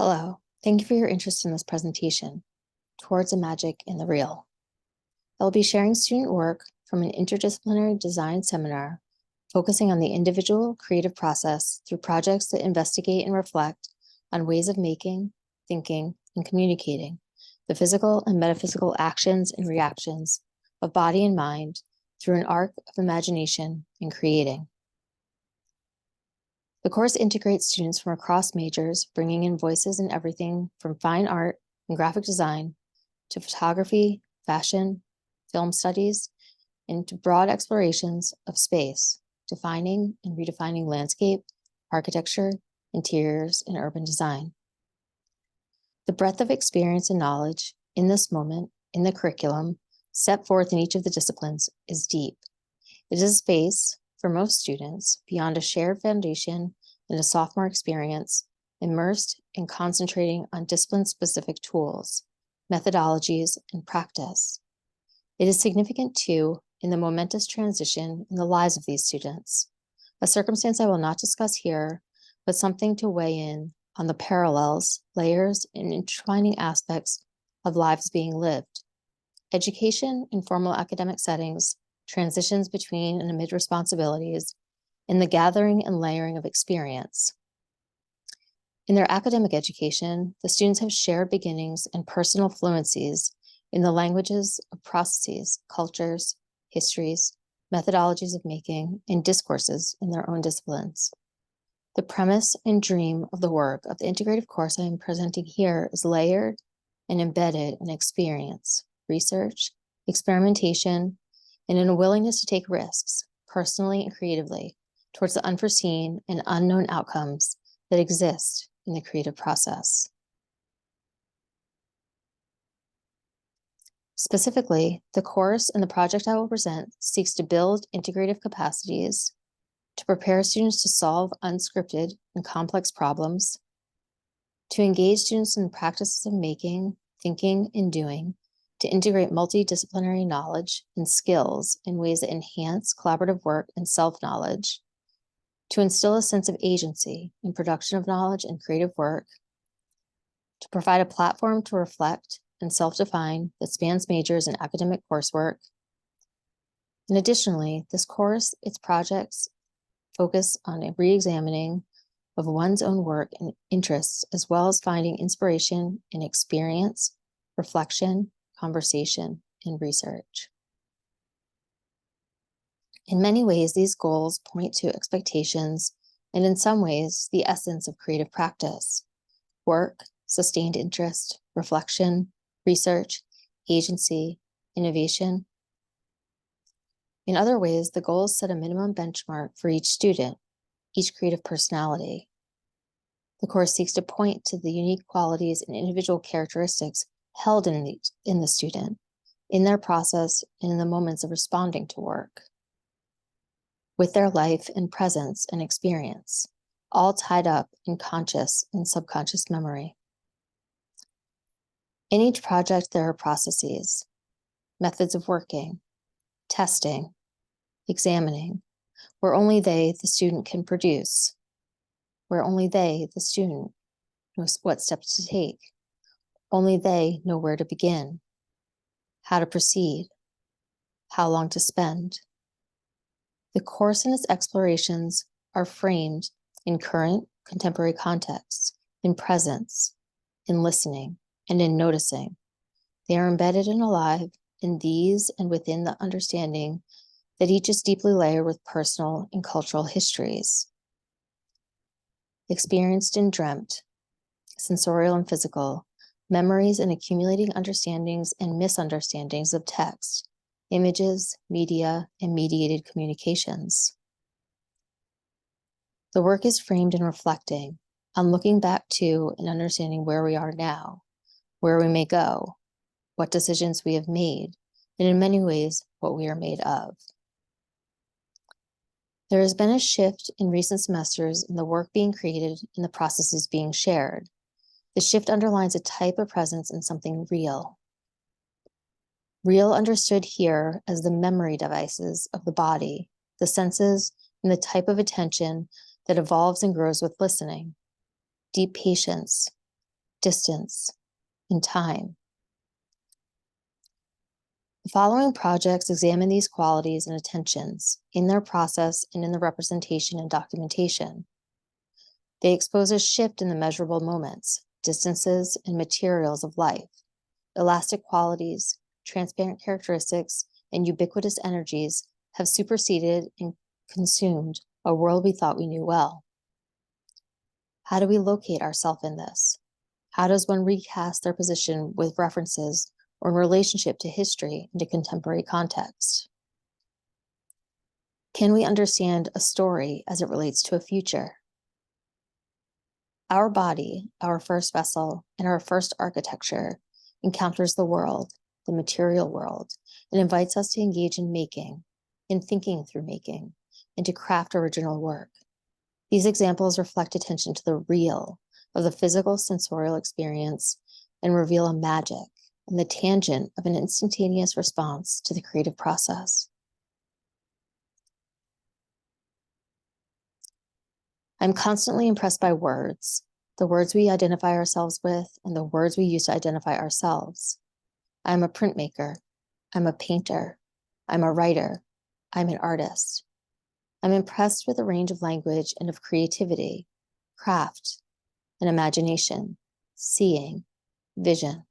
Hello, thank you for your interest in this presentation, Towards a Magic in the Real. I will be sharing student work from an interdisciplinary design seminar focusing on the individual creative process through projects that investigate and reflect on ways of making, thinking, and communicating the physical and metaphysical actions and reactions of body and mind through an arc of imagination and creating. The course integrates students from across majors, bringing in voices in everything from fine art and graphic design to photography, fashion, film studies, and to broad explorations of space, defining and redefining landscape, architecture, interiors, and urban design. The breadth of experience and knowledge in this moment in the curriculum set forth in each of the disciplines is deep. It is a space for most students beyond a shared foundation and a sophomore experience, immersed in concentrating on discipline-specific tools, methodologies, and practice. It is significant too in the momentous transition in the lives of these students, a circumstance I will not discuss here, but something to weigh in on the parallels, layers, and intertwining aspects of lives being lived. Education in formal academic settings transitions between and amid responsibilities in the gathering and layering of experience. In their academic education, the students have shared beginnings and personal fluencies in the languages of processes, cultures, histories, methodologies of making, and discourses in their own disciplines. The premise and dream of the work of the integrative course I am presenting here is layered and embedded in experience, research, experimentation, and in a willingness to take risks, personally and creatively, towards the unforeseen and unknown outcomes that exist in the creative process. Specifically, the course and the project I will present seeks to build integrative capacities, to prepare students to solve unscripted and complex problems, to engage students in the practices of making, thinking, and doing, to integrate multidisciplinary knowledge and skills in ways that enhance collaborative work and self-knowledge, to instill a sense of agency in production of knowledge and creative work, to provide a platform to reflect and self-define that spans majors and academic coursework. And additionally, this course, its projects focus on a re-examining of one's own work and interests, as well as finding inspiration in experience, reflection, conversation, and research. In many ways, these goals point to expectations and in some ways, the essence of creative practice: work, sustained interest, reflection, research, agency, innovation. In other ways, the goals set a minimum benchmark for each student, each creative personality. The course seeks to point to the unique qualities and individual characteristics held in the student, in their process, and in the moments of responding to work, with their life and presence and experience, all tied up in conscious and subconscious memory. In each project, there are processes, methods of working, testing, examining, where only they, the student, can produce, where only they, the student, knows what steps to take, only they know where to begin, how to proceed, how long to spend. The course and its explorations are framed in current contemporary contexts, in presence, in listening, and in noticing. They are embedded and alive in these and within the understanding that each is deeply layered with personal and cultural histories. Experienced and dreamt, sensorial and physical, memories and accumulating understandings and misunderstandings of text, images, media, and mediated communications. The work is framed in reflecting on looking back to and understanding where we are now, where we may go, what decisions we have made, and in many ways, what we are made of. There has been a shift in recent semesters in the work being created and the processes being shared. The shift underlines a type of presence in something real. Real understood here as the memory devices of the body, the senses, and the type of attention that evolves and grows with listening. Deep patience, distance, and time. The following projects examine these qualities and attentions in their process and in the representation and documentation. They expose a shift in the measurable moments, distances, and materials of life. Elastic qualities, transparent characteristics, and ubiquitous energies have superseded and consumed a world we thought we knew well. How do we locate ourselves in this? How does one recast their position with references or in relationship to history and to contemporary context? Can we understand a story as it relates to a future? Our body, our first vessel, and our first architecture encounters the world, the material world, and invites us to engage in making, in thinking through making, and to craft original work. These examples reflect attention to the real of the physical sensorial experience and reveal a magic and the tangent of an instantaneous response to the creative process. I'm constantly impressed by words, the words we identify ourselves with, and the words we use to identify ourselves. I'm a printmaker. I'm a painter. I'm a writer. I'm an artist. I'm impressed with the range of language and of creativity, craft, and imagination, seeing, vision.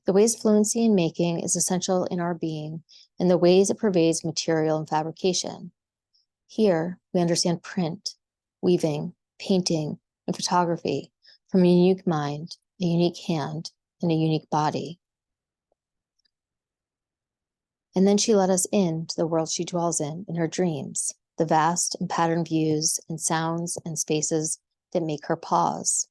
The ways fluency in making is essential in our being and the ways it pervades material and fabrication. Here, we understand print, weaving, painting, and photography from a unique mind, a unique hand, and a unique body. And then she let us into the world she dwells in her dreams, the vast and patterned views and sounds and spaces that make her pause.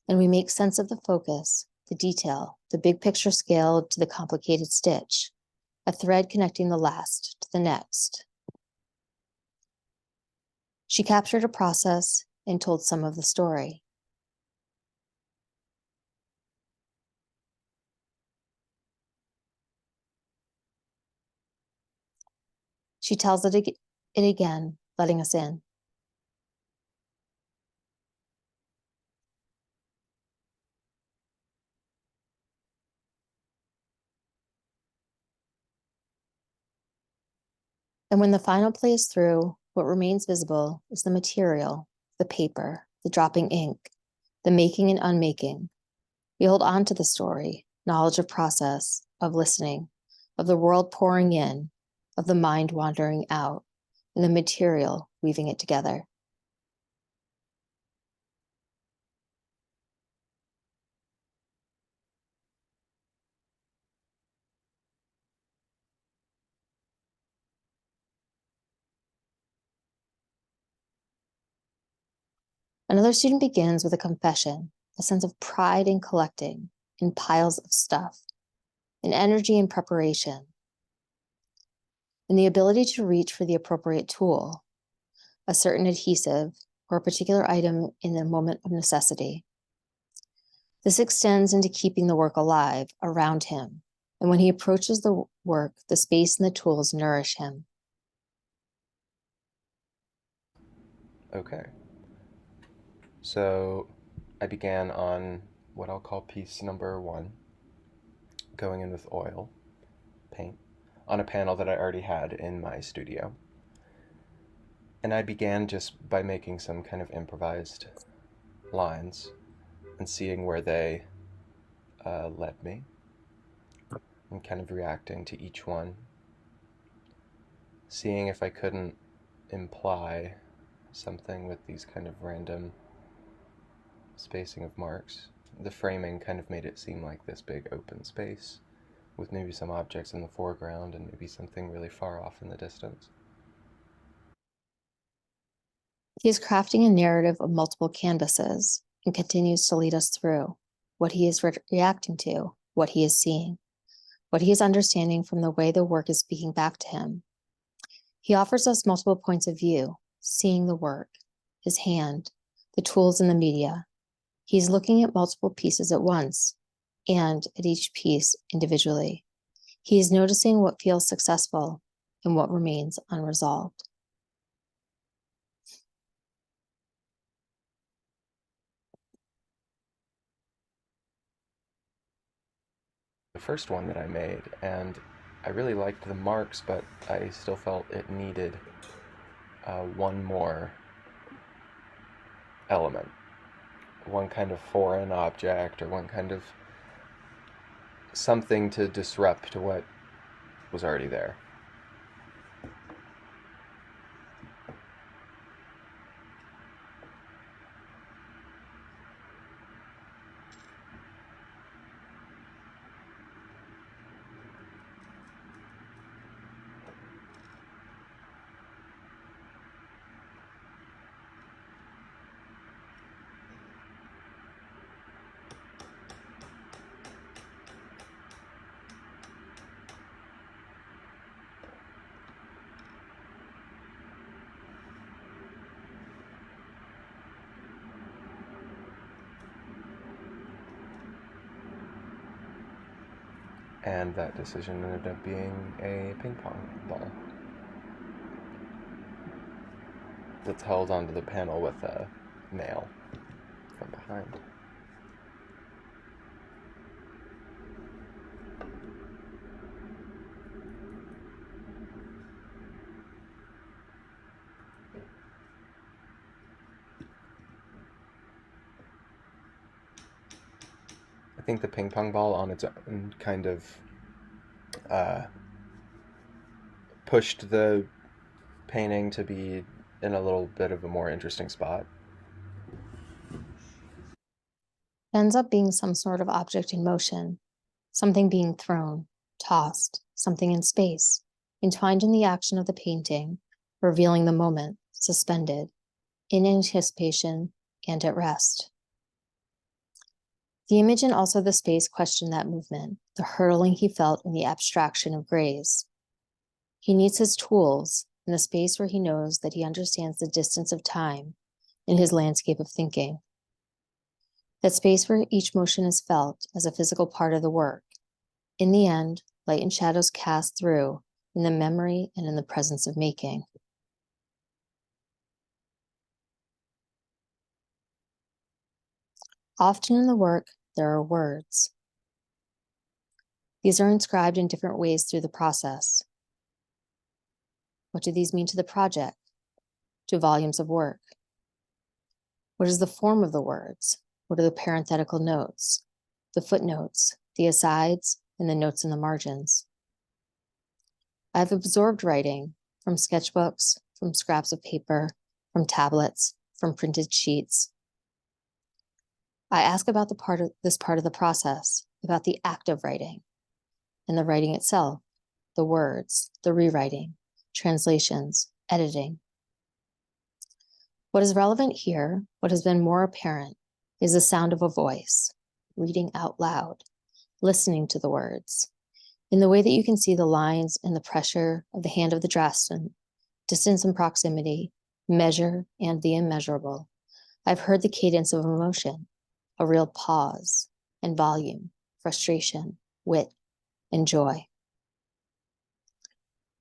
And we make sense of the focus, the detail, the big picture scale to the complicated stitch, a thread connecting the last to the next. She captured a process and told some of the story. She tells it again, letting us in. And when the final play is through, what remains visible is the material, the paper, the dropping ink, the making and unmaking. We hold on to the story, knowledge of process, of listening, of the world pouring in, of the mind wandering out, and the material weaving it together. Another student begins with a confession, a sense of pride in collecting, in piles of stuff, an energy in preparation, and the ability to reach for the appropriate tool, a certain adhesive, or a particular item in the moment of necessity. This extends into keeping the work alive around him, and when he approaches the work, the space and the tools nourish him. Okay. So I began on what I'll call piece number 1, going in with oil, paint, on a panel that I already had in my studio. And I began just by making some kind of improvised lines and seeing where they led me and kind of reacting to each one, seeing if I couldn't imply something with these kind of random spacing of marks. The framing kind of made it seem like this big open space with maybe some objects in the foreground and maybe something really far off in the distance. He is crafting a narrative of multiple canvases and continues to lead us through what he is reacting to, what he is seeing, what he is understanding from the way the work is speaking back to him. He offers us multiple points of view, seeing the work, his hand, the tools and the media. He's looking at multiple pieces at once and at each piece individually. He is noticing what feels successful and what remains unresolved. first one that I made, and I really liked the marks, but I still felt it needed one more element, one kind of foreign object, or one kind of something to disrupt what was already there. And that decision ended up being a ping pong ball that's held onto the panel with a nail from behind. I think the ping pong ball on its own kind of uh, pushed the painting to be in a little bit of a more interesting spot. It ends up being some sort of object in motion, something being thrown, tossed, something in space, entwined in the action of the painting, revealing the moment, suspended, in anticipation and at rest. The image and also the space question that movement, the hurtling he felt in the abstraction of grays. He needs his tools in the space where he knows that he understands the distance of time in his landscape of thinking. That space where each motion is felt as a physical part of the work. In the end, light and shadows cast through in the memory and in the presence of making. Often in the work, there are words. These are inscribed in different ways through the process. What do these mean to the project, to volumes of work? What is the form of the words? What are the parenthetical notes, the footnotes, the asides, and the notes in the margins? I've absorbed writing from sketchbooks, from scraps of paper, from tablets, from printed sheets. I ask about this part of the process, about the act of writing, and the writing itself, the words, the rewriting, translations, editing. What is relevant here, what has been more apparent, is the sound of a voice, reading out loud, listening to the words, in the way that you can see the lines and the pressure of the hand of the draftsman, distance and proximity, measure and the immeasurable. I've heard the cadence of emotion, a real pause and volume, frustration, wit, and joy.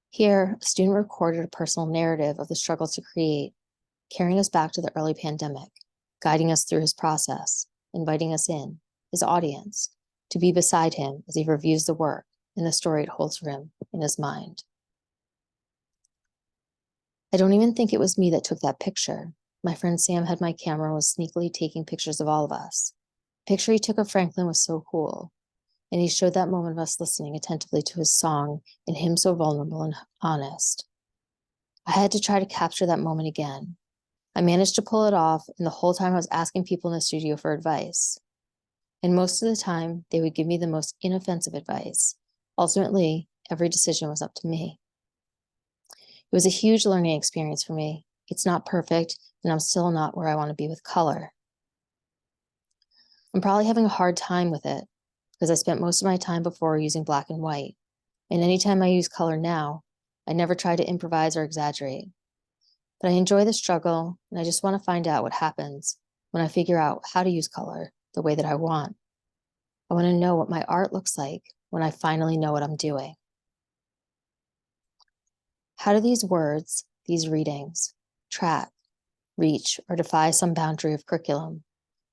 Here, a student recorded a personal narrative of the struggle to create, carrying us back to the early pandemic, guiding us through his process, inviting us in, his audience, to be beside him as he reviews the work and the story it holds for him in his mind. I don't even think it was me that took that picture. My friend Sam had my camera and was sneakily taking pictures of all of us. The picture he took of Franklin was so cool, and he showed that moment of us listening attentively to his song and him so vulnerable and honest. I had to try to capture that moment again. I managed to pull it off, and the whole time I was asking people in the studio for advice. And most of the time, they would give me the most inoffensive advice. Ultimately, every decision was up to me. It was a huge learning experience for me. It's not perfect, and I'm still not where I want to be with color. I'm probably having a hard time with it because I spent most of my time before using black and white. And anytime I use color now, I never try to improvise or exaggerate. But I enjoy the struggle, and I just want to find out what happens when I figure out how to use color the way that I want. I want to know what my art looks like when I finally know what I'm doing. How do these words, these readings, track, reach, or defy some boundary of curriculum?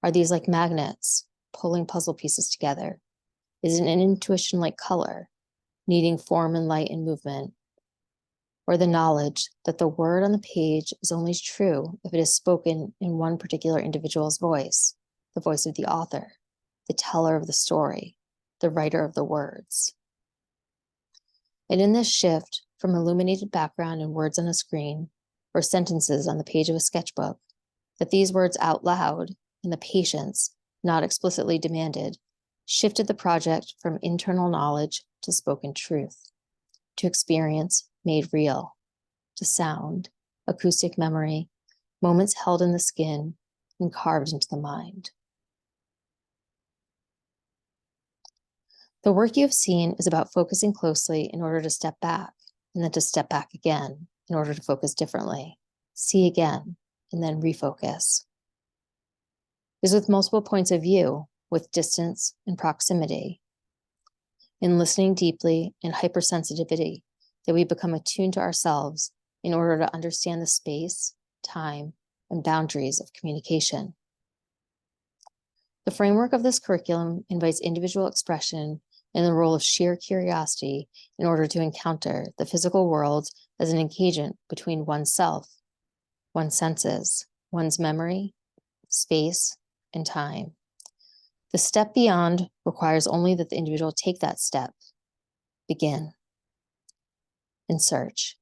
Are these like magnets, pulling puzzle pieces together? Is it an intuition like color, needing form and light and movement? Or the knowledge that the word on the page is only true if it is spoken in one particular individual's voice, the voice of the author, the teller of the story, the writer of the words? And in this shift from illuminated background and words on a screen or sentences on the page of a sketchbook, that these words out loud and the patience, not explicitly demanded, shifted the project from internal knowledge to spoken truth, to experience made real, to sound, acoustic memory, moments held in the skin and carved into the mind. The work you have seen is about focusing closely in order to step back, and then to step back again in order to focus differently, see again, and then refocus. It is with multiple points of view, with distance and proximity, in listening deeply and hypersensitivity, that we become attuned to ourselves in order to understand the space, time, and boundaries of communication. The framework of this curriculum invites individual expression in the role of sheer curiosity in order to encounter the physical world as an engagement between oneself, one's senses, one's memory, space, and time. The step beyond requires only that the individual take that step, begin, and search.